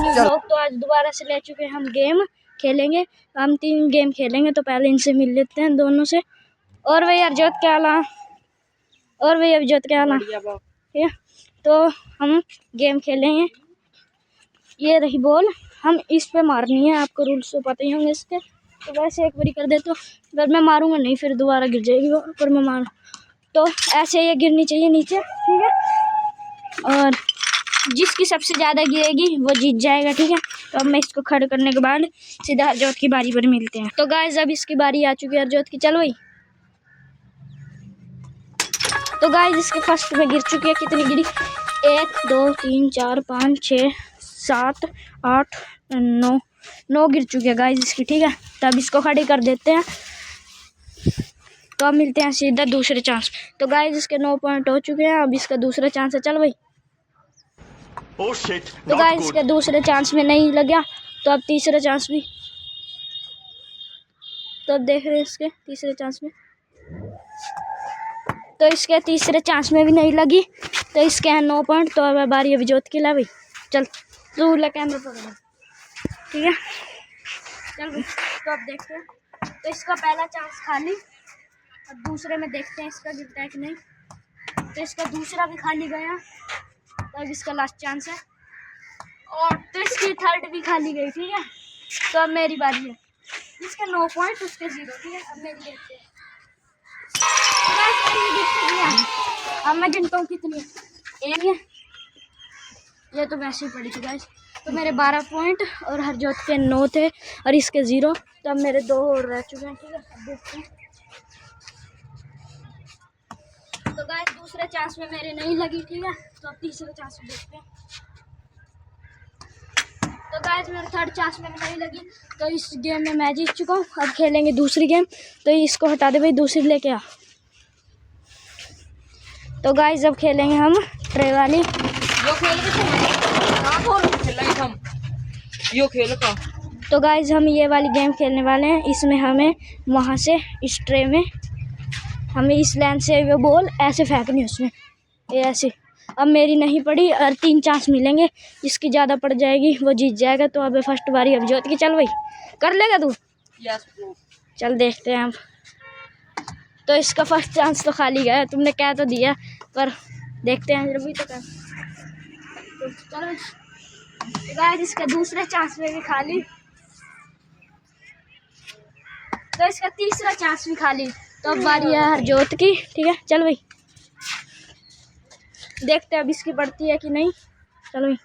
New blog. तो आज दोबारा से ले चुके हैं हम गेम खेलेंगे। हम 3 गेम खेलेंगे, तो पहले इनसे मिल लेते हैं दोनों से। और भाई अरजोत क्या हाल है? और भाई अभिजोत क्या हाल है? ठीक है, तो हम गेम खेलेंगे। ये रही बॉल, हम इस पे मारनी है। आपको रूल्स तो पता ही होंगे इसके। तो वैसे एक बारी कर दे तो अगर मैं मारूंगा नहीं, फिर दोबारा गिर जाएगी वो। पर मैं मारूँ तो ऐसे ये गिरनी चाहिए नीचे, ठीक है। और जिसकी सबसे ज़्यादा गिरेगी वो जीत जाएगा, ठीक है। तो अब मैं इसको खड़े करने के बाद सीधा हरजोत की बारी पर मिलते हैं। तो गाइस अब इसकी बारी आ चुकी है हरजोत की। चलो भाई। तो गाइस इसके फर्स्ट में गिर चुकी है। कितनी गिरी? 1 2 3 4 5 6 7 8 9 गिर चुकी है गाइस इसकी, ठीक है। तब इसको खड़ी कर देते हैं। तो अब मिलते हैं सीधा दूसरे चांस। तो गाइस इसके 9 पॉइंट हो चुके हैं। अब इसका दूसरा चांस है। चल भाई। Oh shit, तो not गाइस good. इसके दूसरे चांस में नहीं लग गया, तो अब तीसरे चांस भी। तो अब देख रहे हैं इसके तीसरे चांस में। तो इसके तीसरे चांस में भी नहीं लगी, तो इसके हैं 9 पॉइंट। तो अब बारी अभिजोत की। ला भाई चल, तू ला कैमरा पकड़, ठीक है। चल भाई, तो अब देखते हैं। तो इसका पहला चांस खाली। अब दूसरे में देखते हैं इसका गिरता है कि नहीं। तो इसका दूसरा भी खाली गया। तो अब इसका लास्ट चांस है। और तो इसकी थर्ड भी खाली गई, ठीक है। तो अब मेरी बारी है। इसके 9 पॉइंट, उसके 0, ठीक है। अब मेरी देखते हैं। अब मैं गिनता हूँ कितनी एक है। ये तो वैसे ही पड़ी थी गाइस। तो मेरे 12 पॉइंट और हरजोत के 9 थे और इसके 0। तो अब मेरे 2 और रह चुके हैं, ठीक है। अब देखते हैं। तो गाइस दूसरे चांस में मेरे नहीं लगी, ठीक है। तो अब तीसरे चांस में देखते हैं। तो गाइस मेरे थर्ड चांस में भी नहीं लगी, तो इस गेम में मैं जीत चुका हूँ। अब खेलेंगे दूसरी गेम। तो इसको हटा दे भाई, दूसरी लेके आ। तो गाइस अब खेलेंगे हम ट्रे वाली। तो गाइस हम ये वाली गेम खेलने वाले हैं। इसमें हमें वहाँ से इस ट्रे में हमें इस लाइन से वो बॉल ऐसे फेंकनी है उसमें, ये ऐसे। अब मेरी नहीं पड़ी और 3 चांस मिलेंगे। जिसकी ज़्यादा पड़ जाएगी वो जीत जाएगा। तो अब फर्स्ट बारी अभिजोत की। चल भाई, कर लेगा तू? Yes bro. चल देखते हैं अब। तो इसका फर्स्ट चांस तो खाली गया। तुमने कह तो दिया, पर देखते हैं अभी तो क्या। तो चलो गाइस इसका दूसरे चांस में भी खाली। तो इसका तीसरा चांस भी खाली। तो अब बारी है हरजोत की, ठीक है। चल भाई देखते हैं अब इसकी बढ़ती है कि नहीं। चलो भाई।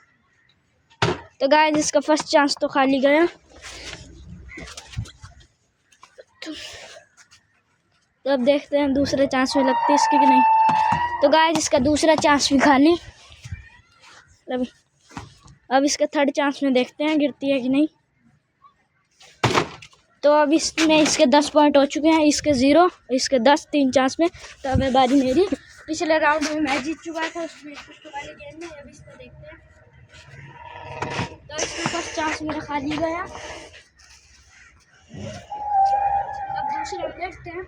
तो गाइस इसका फर्स्ट चांस तो खाली गया। तो अब देखते हैं दूसरे चांस में लगती है इसकी कि नहीं। तो गाइस इसका दूसरा चांस भी खाली। अभी अब इसका थर्ड चांस में देखते हैं गिरती है कि नहीं। तो अब इसमें इसके 10 पॉइंट हो चुके हैं, इसके 0, इसके 10, 3 चांस में। तो अब बारी मेरी। पिछले राउंड में मैं जीत चुका था उसमें वाले गेम में। अब इसको देखते हैं। तो इसमें फर्स्ट चांस मेरा खाली गया। अब दूसरे में देखते हैं।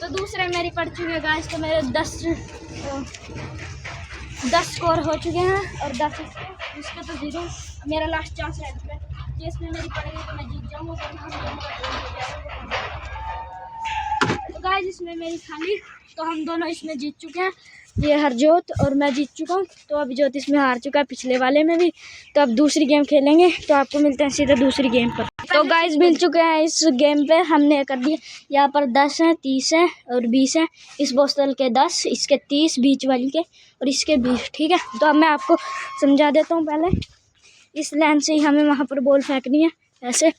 तो दूसरे मेरी पड़ चुकी है गाइस। तो मेरे 10 स्कोर हो चुके हैं और 10 इसके तो 0। मेरा लास्ट चांस है कि इसमें मेरी पड़ेगी तो मैं जीत जाऊँगा। तो गाइस इसमें मेरी खाली। तो हम दोनों इसमें जीत चुके हैं। ये हरजोत और मैं जीत चुका हूँ। तो अभी ज्योत इसमें हार चुका है, पिछले वाले में भी। तो अब दूसरी गेम खेलेंगे। तो आपको मिलते हैं सीधे दूसरी गेम पर। तो गाइस मिल चुके हैं इस गेम पे। हमने कर दिया यहाँ पर 10 हैं, 30 हैं और 20 हैं। इस बोतल के 10, इसके 30, बीच वाली के और इसके 20, ठीक है। तो अब मैं आपको समझा देता हूँ। पहले इस लाइन से ही हमें वहाँ पर बॉल फेंकनी है, ऐसे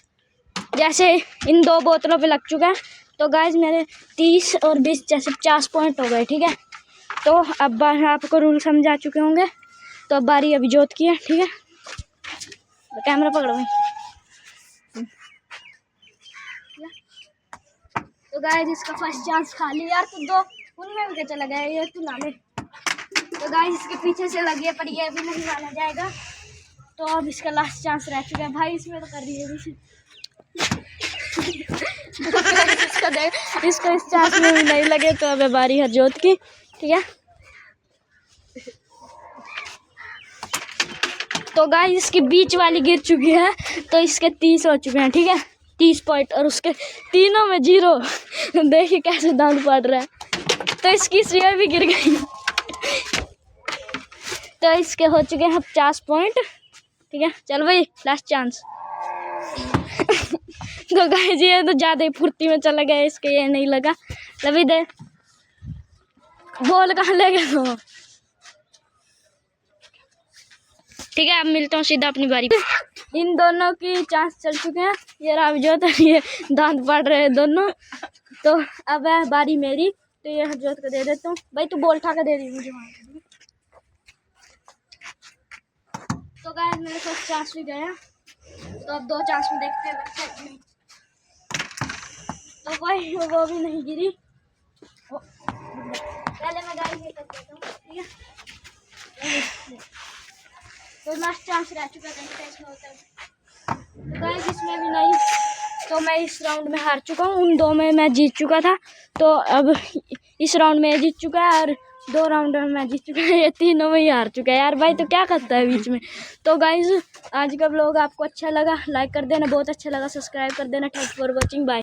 जैसे इन 2 बोतलों पे लग चुका है। तो गाइस मेरे 30 और 20 जैसे 50 पॉइंट हो गए, ठीक है। तो अब आपको रूल समझा चुके होंगे। तो अब बारी अभिजोत की है, ठीक है। कैमरा पकड़ो भाई। तो गाइस इसका फर्स्ट चांस खाली। यार तो 2 उनमें भी क्या चला गया, ये तो ना ले। तो गाइस इसके पीछे से लगी है, पर ये भी नहीं माना जाएगा। तो अब इसका लास्ट चांस रह चुका है भाई। इसमें तो कर रही है इसका इस चांस में भी नहीं लगे। तो अब बारी हरजोत की, ठीक है। तो गाइस इसकी बीच वाली गिर चुकी है, तो इसके 30 हो चुके हैं, ठीक है, 30 पॉइंट, और उसके तीनों में 0। देखिए कैसे दांत पड़ रहा है। तो इसकी श्रेय भी गिर गई। तो इसके हो चुके हैं 50 पॉइंट, ठीक है। चल भाई लास्ट चांस। तो गाइस ये तो ज़्यादा ही फुर्ती में चला गया, इसके ये नहीं लगा। लभी दे बॉल कहाँ ले गया तो, ठीक है। अब मिलता हूँ सीधा अपनी बारी पे। इन दोनों की चांस चल चुके हैं, ये हरजोत और ये दांत पड़ रहे हैं दोनों। तो अब है बारी मेरी, तो ये हरजोत को दे देता हूँ। भाई तू बॉल उठा कर दे रही मुझे वहाँ। तो गाइस मेरे पास चांस भी गया, तो अब 2 चांस में देखते हैं। तो भाई वो भी नहीं गिरी। पहले मैं गाइस ये कर देता हूँ, ठीक है। तो लास्ट चांस रह चुका है, इसमें होता है। तो गाइस इसमें भी नहीं, तो मैं इस राउंड में हार चुका हूँ। उन 2 में मैं जीत चुका था, तो अब इस राउंड में जीत चुका है, और 2 राउंड में मैं जीत चुका है, ये तीनों में ही हार चुका है यार। भाई तो क्या करता है बीच में। तो गाइस आज का व्लॉग आपको अच्छा लगा, लाइक कर देना, बहुत अच्छा लगा सब्सक्राइब कर देना। Thanks for watching, bye.